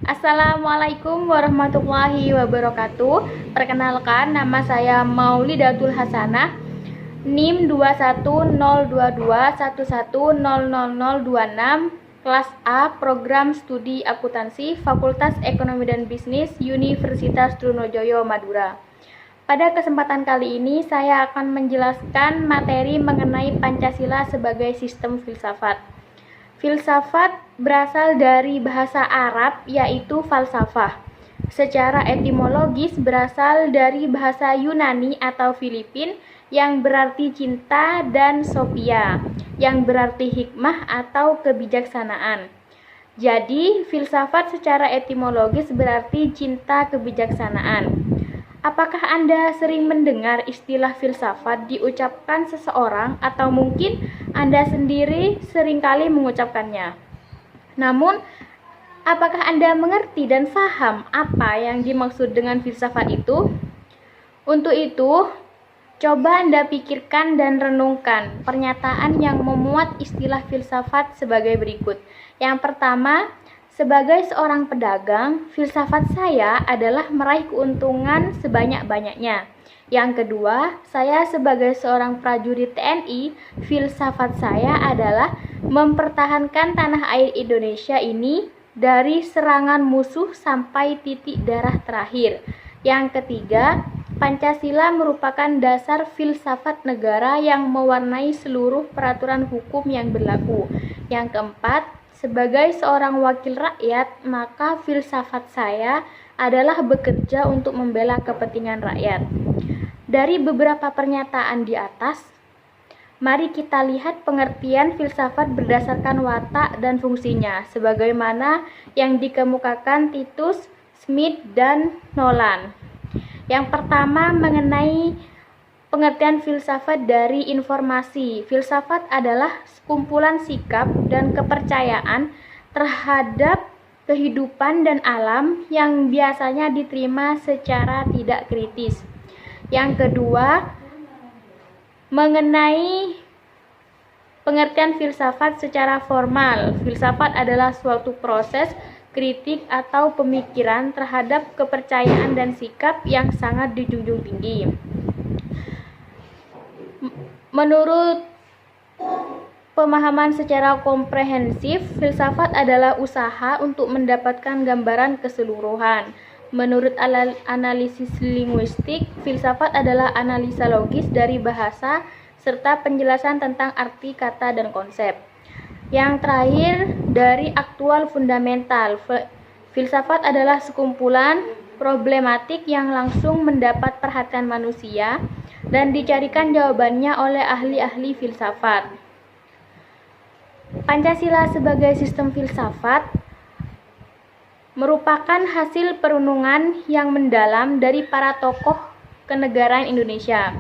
Assalamualaikum warahmatullahi wabarakatuh. Perkenalkan, nama saya Maulidatul Hasanah, NIM 2102211000026, kelas A, program studi akuntansi, Fakultas Ekonomi dan Bisnis, Universitas Trunojoyo, Madura. Pada kesempatan kali ini, saya akan menjelaskan materi mengenai Pancasila sebagai sistem filsafat. Filsafat berasal dari bahasa Arab, yaitu falsafah. Secara etimologis berasal dari bahasa Yunani atau Filipin yang berarti cinta, dan sophia yang berarti hikmah atau kebijaksanaan. Jadi, filsafat secara etimologis berarti cinta kebijaksanaan. Apakah Anda sering mendengar istilah filsafat diucapkan seseorang atau mungkin Anda sendiri seringkali mengucapkannya? Namun, apakah Anda mengerti dan paham apa yang dimaksud dengan filsafat itu? Untuk itu, coba Anda pikirkan dan renungkan pernyataan yang memuat istilah filsafat sebagai berikut. Yang pertama, sebagai seorang pedagang, filsafat saya adalah meraih keuntungan sebanyak-banyaknya. Yang kedua, saya sebagai seorang prajurit TNI, filsafat saya adalah mempertahankan tanah air Indonesia ini dari serangan musuh sampai titik darah terakhir. Yang ketiga, Pancasila merupakan dasar filsafat negara yang mewarnai seluruh peraturan hukum yang berlaku. Yang keempat, sebagai seorang wakil rakyat, maka filsafat saya adalah bekerja untuk membela kepentingan rakyat. Dari beberapa pernyataan di atas, mari kita lihat pengertian filsafat berdasarkan watak dan fungsinya, sebagaimana yang dikemukakan Titus, Smith, dan Nolan. Yang pertama, mengenai pengertian filsafat dari informasi. Filsafat adalah kumpulan sikap dan kepercayaan terhadap kehidupan dan alam yang biasanya diterima secara tidak kritis. Yang kedua, mengenai pengertian filsafat secara formal. Filsafat adalah suatu proses kritik atau pemikiran terhadap kepercayaan dan sikap yang sangat dijunjung tinggi. Menurut pemahaman secara komprehensif, filsafat adalah usaha untuk mendapatkan gambaran keseluruhan. Menurut analisis linguistik, filsafat adalah analisa logis dari bahasa serta penjelasan tentang arti kata dan konsep. Yang terakhir, dari aktual fundamental, filsafat adalah sekumpulan problematik yang langsung mendapat perhatian manusia dan dicarikan jawabannya oleh ahli-ahli filsafat. Pancasila sebagai sistem filsafat merupakan hasil perenungan yang mendalam dari para tokoh kenegaraan Indonesia.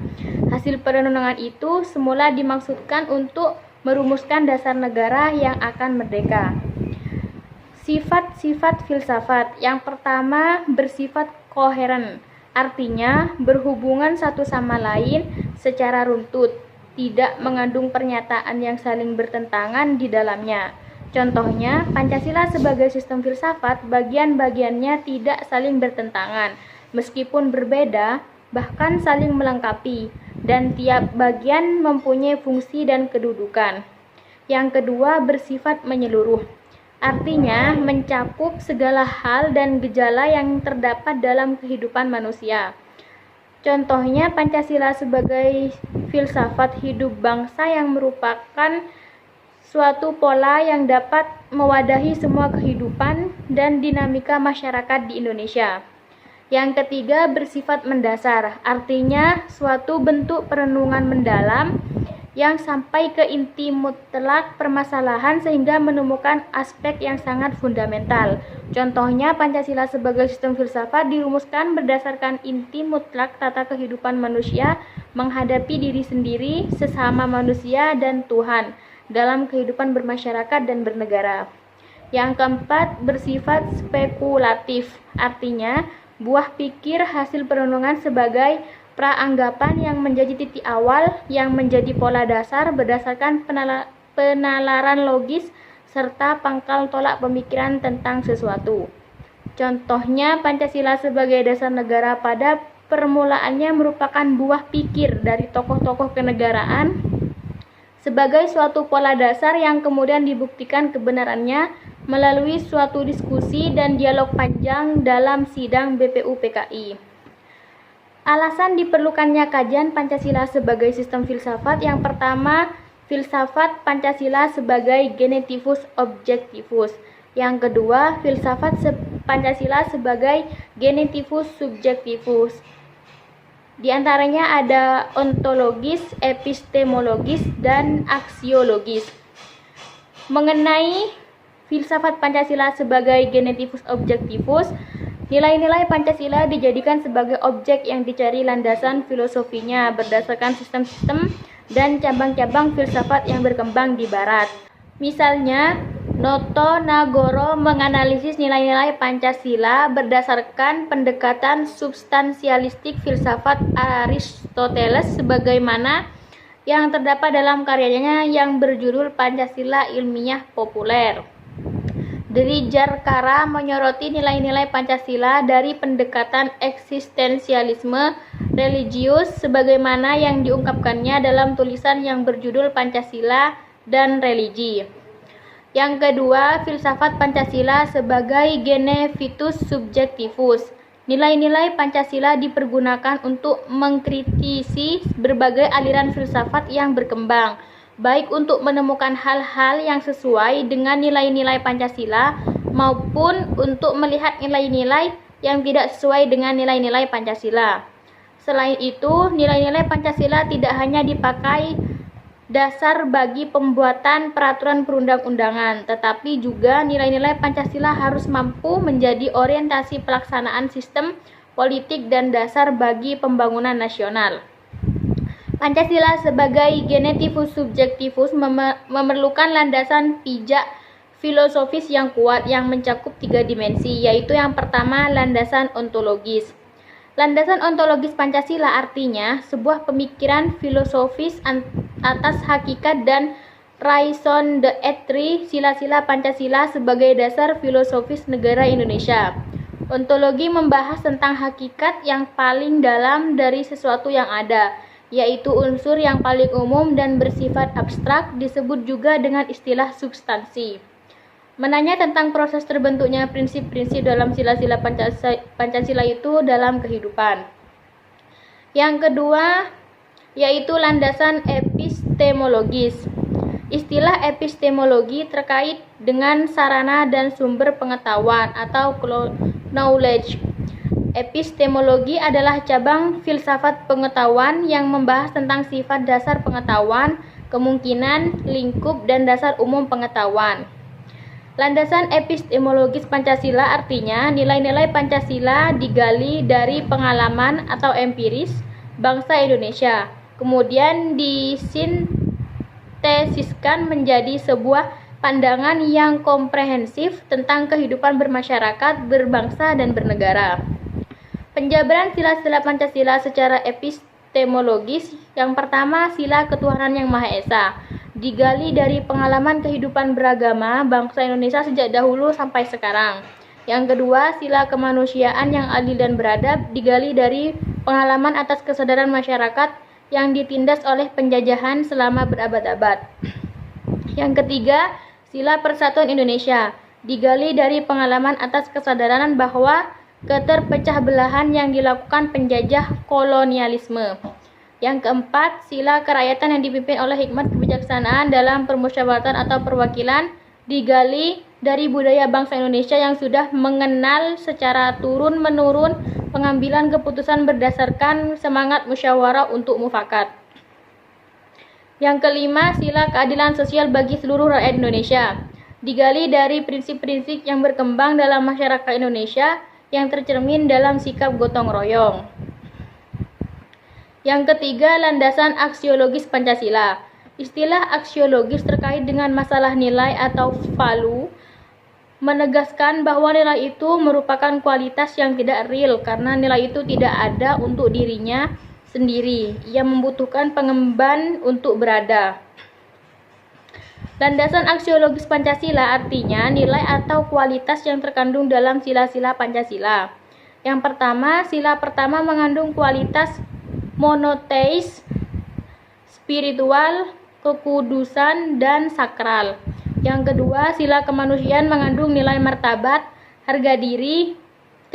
Hasil perenungan itu semula dimaksudkan untuk merumuskan dasar negara yang akan merdeka. Sifat-sifat filsafat. Yang pertama, bersifat koheren. Artinya, berhubungan satu sama lain secara runtut, tidak mengandung pernyataan yang saling bertentangan di dalamnya. Contohnya, Pancasila sebagai sistem filsafat, bagian-bagiannya tidak saling bertentangan, meskipun berbeda, bahkan saling melengkapi, dan tiap bagian mempunyai fungsi dan kedudukan. Yang kedua, bersifat menyeluruh. Artinya, mencakup segala hal dan gejala yang terdapat dalam kehidupan manusia. Contohnya, Pancasila sebagai filsafat hidup bangsa yang merupakan suatu pola yang dapat mewadahi semua kehidupan dan dinamika masyarakat di Indonesia. Yang ketiga, bersifat mendasar. Artinya, suatu bentuk perenungan mendalam yang sampai ke inti mutlak permasalahan sehingga menemukan aspek yang sangat fundamental. Contohnya, Pancasila sebagai sistem filsafat dirumuskan berdasarkan inti mutlak tata kehidupan manusia menghadapi diri sendiri, sesama manusia, dan Tuhan dalam kehidupan bermasyarakat dan bernegara. Yang keempat, bersifat spekulatif. Artinya, buah pikir hasil perenungan sebagai praanggapan yang menjadi titik awal yang menjadi pola dasar berdasarkan penalaran logis serta pangkal tolak pemikiran tentang sesuatu. Contohnya, Pancasila sebagai dasar negara pada permulaannya merupakan buah pikir dari tokoh-tokoh kenegaraan sebagai suatu pola dasar yang kemudian dibuktikan kebenarannya melalui suatu diskusi dan dialog panjang dalam sidang BPUPKI. Alasan diperlukannya kajian Pancasila sebagai sistem filsafat: yang pertama, filsafat Pancasila sebagai genetivus objektivus. Yang kedua, filsafat Pancasila sebagai genetivus subjektivus. Di antaranya ada ontologis, epistemologis, dan aksiologis. Mengenai filsafat Pancasila sebagai genetivus objektivus, nilai-nilai Pancasila dijadikan sebagai objek yang dicari landasan filosofinya berdasarkan sistem-sistem dan cabang-cabang filsafat yang berkembang di Barat. Misalnya, Noto Nagoro menganalisis nilai-nilai Pancasila berdasarkan pendekatan substansialistik filsafat Aristoteles sebagaimana yang terdapat dalam karyanya yang berjudul Pancasila Ilmiah Populer. Dri Jarkara menyoroti nilai-nilai Pancasila dari pendekatan eksistensialisme religius sebagaimana yang diungkapkannya dalam tulisan yang berjudul Pancasila dan Religi. Yang kedua, filsafat Pancasila sebagai genetivus subjektivus. Nilai-nilai Pancasila dipergunakan untuk mengkritisi berbagai aliran filsafat yang berkembang, baik untuk menemukan hal-hal yang sesuai dengan nilai-nilai Pancasila maupun untuk melihat nilai-nilai yang tidak sesuai dengan nilai-nilai Pancasila. Selain itu, nilai-nilai Pancasila tidak hanya dipakai dasar bagi pembuatan peraturan perundang-undangan, tetapi juga nilai-nilai Pancasila harus mampu menjadi orientasi pelaksanaan sistem politik dan dasar bagi pembangunan nasional. Pancasila sebagai genetivus subjektivus memerlukan landasan pijak filosofis yang kuat yang mencakup 3 dimensi, yaitu yang pertama, landasan ontologis. Landasan ontologis Pancasila artinya sebuah pemikiran filosofis atas hakikat dan raison d'être sila-sila Pancasila sebagai dasar filosofis negara Indonesia. Ontologi membahas tentang hakikat yang paling dalam dari sesuatu yang ada, yaitu unsur yang paling umum dan bersifat abstrak, disebut juga dengan istilah substansi. Menanya tentang proses terbentuknya prinsip-prinsip dalam sila-sila Pancasila itu dalam kehidupan. Yang kedua, yaitu landasan epistemologis. Istilah epistemologi terkait dengan sarana dan sumber pengetahuan atau knowledge. Epistemologi adalah cabang filsafat pengetahuan yang membahas tentang sifat dasar pengetahuan, kemungkinan, lingkup, dan dasar umum pengetahuan. Landasan epistemologis Pancasila artinya nilai-nilai Pancasila digali dari pengalaman atau empiris bangsa Indonesia, kemudian disintesiskan menjadi sebuah pandangan yang komprehensif tentang kehidupan bermasyarakat, berbangsa, dan bernegara. Penjabaran sila-sila Pancasila secara epistemologis. Yang pertama, sila ketuhanan yang Maha Esa. Digali dari pengalaman kehidupan beragama bangsa Indonesia sejak dahulu sampai sekarang. Yang kedua, sila kemanusiaan yang adil dan beradab, digali dari pengalaman atas kesadaran masyarakat yang ditindas oleh penjajahan selama berabad-abad. Yang ketiga, sila persatuan Indonesia, digali dari pengalaman atas kesadaran bahwa keterpecah-belahan yang dilakukan penjajah kolonialisme. Yang keempat, sila kerakyatan yang dipimpin oleh hikmat kebijaksanaan dalam permusyawaratan atau perwakilan, digali dari budaya bangsa Indonesia yang sudah mengenal secara turun-menurun pengambilan keputusan berdasarkan semangat musyawarah untuk mufakat. Yang kelima, sila keadilan sosial bagi seluruh rakyat Indonesia, digali dari prinsip-prinsip yang berkembang dalam masyarakat Indonesia yang tercermin dalam sikap gotong royong. Yang ketiga, landasan aksiologis Pancasila. Istilah aksiologis terkait dengan masalah nilai atau value menegaskan bahwa nilai itu merupakan kualitas yang tidak real karena nilai itu tidak ada untuk dirinya sendiri. Ia membutuhkan pengemban untuk berada. Landasan aksiologis Pancasila artinya nilai atau kualitas yang terkandung dalam sila-sila Pancasila. Yang pertama, sila pertama mengandung kualitas monoteis, spiritual, kekudusan, dan sakral. Yang kedua, sila kemanusiaan mengandung nilai martabat, harga diri,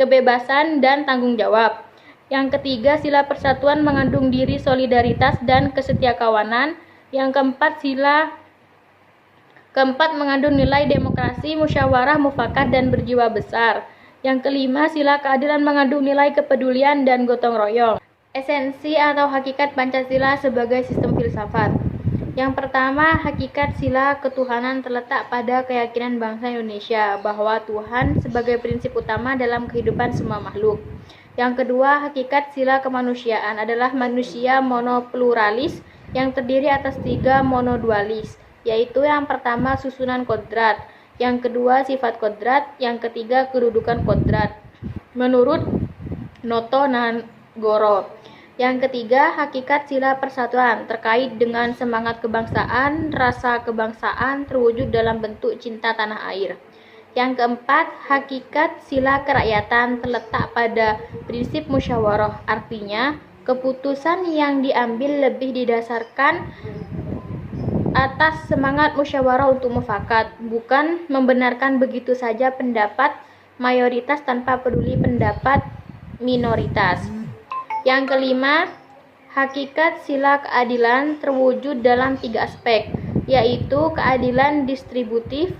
kebebasan, dan tanggung jawab. Yang ketiga, sila persatuan mengandung diri solidaritas dan kesetiakawanan. Yang keempat, sila keempat mengandung nilai demokrasi, musyawarah, mufakat, dan berjiwa besar. Yang kelima, sila keadilan mengandung nilai kepedulian dan gotong royong. Esensi atau hakikat Pancasila sebagai sistem filsafat. Yang pertama, hakikat sila ketuhanan terletak pada keyakinan bangsa Indonesia bahwa Tuhan sebagai prinsip utama dalam kehidupan semua makhluk. Yang kedua, hakikat sila kemanusiaan adalah manusia monopluralis yang terdiri atas 3 monodualis, yaitu yang pertama susunan kodrat, yang kedua sifat kodrat, yang ketiga kedudukan kodrat, menurut Noto Nagoro. Yang ketiga, hakikat sila persatuan terkait dengan semangat kebangsaan, rasa kebangsaan terwujud dalam bentuk cinta tanah air. Yang keempat, hakikat sila kerakyatan terletak pada prinsip musyawarah, artinya keputusan yang diambil lebih didasarkan atas semangat musyawarah untuk mufakat, bukan membenarkan begitu saja pendapat mayoritas tanpa peduli pendapat minoritas. Yang kelima, hakikat sila keadilan terwujud dalam 3 aspek, yaitu keadilan distributif,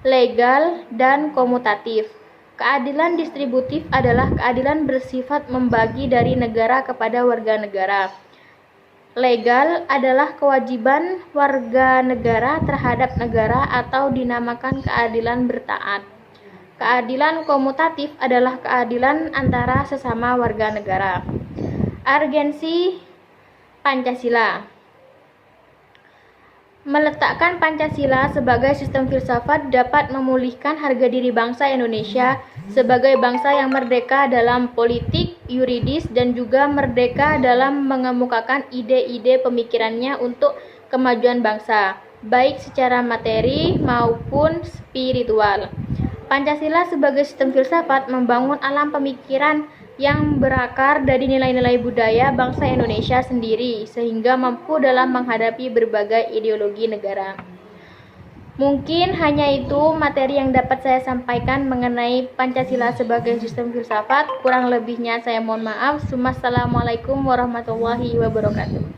legal, dan komutatif. Keadilan distributif adalah keadilan bersifat membagi dari negara kepada warga negara. Legal adalah kewajiban warga negara terhadap negara atau dinamakan keadilan bertaat. Keadilan komutatif adalah keadilan antara sesama warga negara. Urgensi Pancasila. Meletakkan Pancasila sebagai sistem filsafat dapat memulihkan harga diri bangsa Indonesia sebagai bangsa yang merdeka dalam politik, yuridis, dan juga merdeka dalam mengemukakan ide-ide pemikirannya untuk kemajuan bangsa, baik secara materi maupun spiritual. Pancasila sebagai sistem filsafat membangun alam pemikiran yang berakar dari nilai-nilai budaya bangsa Indonesia sendiri sehingga mampu dalam menghadapi berbagai ideologi negara. Mungkin hanya itu materi yang dapat saya sampaikan mengenai Pancasila sebagai sistem filsafat. Kurang lebihnya saya mohon maaf. Wassalamualaikum warahmatullahi wabarakatuh.